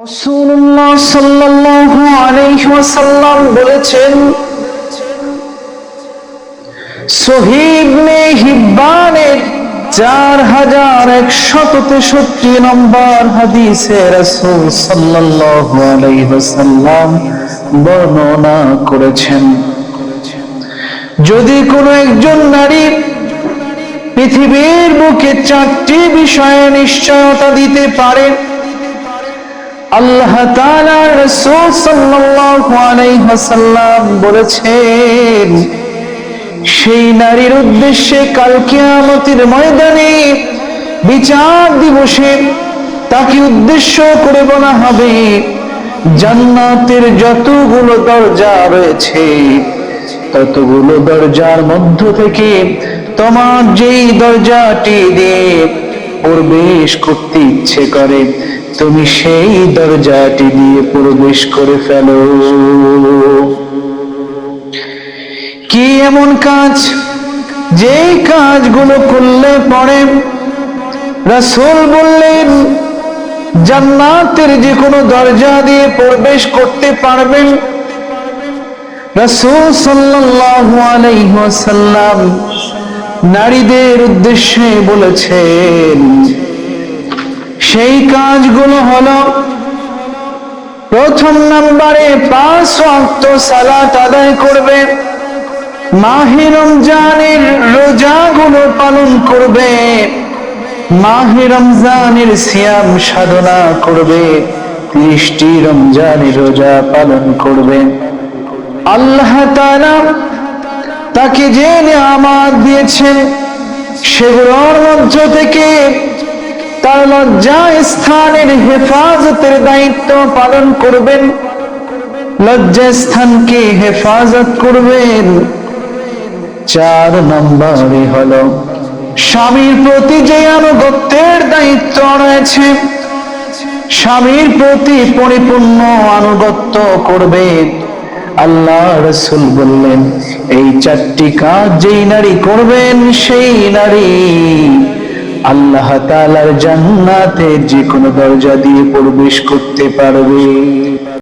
রাসূলুল্লাহ সাল্লাল্লাহু আলাইহি ওয়াসাল্লাম বলেছেন, সহিহ ইবনে হিব্বানের 4163 নম্বর হাদিসে রাসূল সাল্লাল্লাহু আলাইহি ওয়াসাল্লাম বর্ণনা করেছেন, যদি কোনো একজন নারী পৃথিবীর বুকে 4টি বিষয়ে নিশ্চয়তা দিতে পারে, আল্লাহ তাআলা রাসূল সাল্লাল্লাহু আলাইহি ওয়াসাল্লাম বলেছেন, সেই নারীর উদ্দেশ্যে কাল কিয়ামতের ময়দানে বিচার দিবসে তাকে উদ্দেশ্য করে বলা হবে, জান্নাতের যতগুলো দরজা রয়েছে ততগুলো দরজার মধ্য থেকে তোমার যেই দরজাটি দিয়ে প্রবেশ করতে ইচ্ছে করে তুমি সেই দরজাটি দিয়ে প্রবেশ করে ফেলো। কি এমন কাজ, যেই কাজগুলো করলে পরে রাসূল বললেন জান্নাতের যে কোনো দরজা দিয়ে প্রবেশ করতে পারবেন। রাসূল সাল্লাল্লাহু আলাইহি ওয়াসাল্লাম নারীদের উদ্দেশ্যে বলেছেন, সেই কাজগুলো হলো, প্রথম নম্বরে 5 ওয়াক্ত সালাত আদায় করবে, মাহে রমজানের রোজাগুলো পালন করবে, মাহে রমজানের সিয়াম সাধনা করবে, 30টি রমজানের রোজা পালন করবে। আল্লাহ তাআলা তাকে যে নিয়ামত দিয়েছেন সেগুলোর মধ্য থেকে তার লজ্জা স্থানের হেফাজতের দায়িত্ব পালন করবেন, লজ্জা স্থানকে হেফাজত করবেন। 4 নম্বরে হলো স্বামীর প্রতি যে আনুগত্যের দায়িত্ব রয়েছে, স্বামীর প্রতি পরিপূর্ণ আনুগত্য করবে। আল্লাহ রাসূল বললেন, এই 4টি কাজ যেই নারী করবেন সেই নারী আল্লাহ তাআলার জান্নাতের যে কোনো দরজা দিয়ে প্রবেশ করতে পারবে।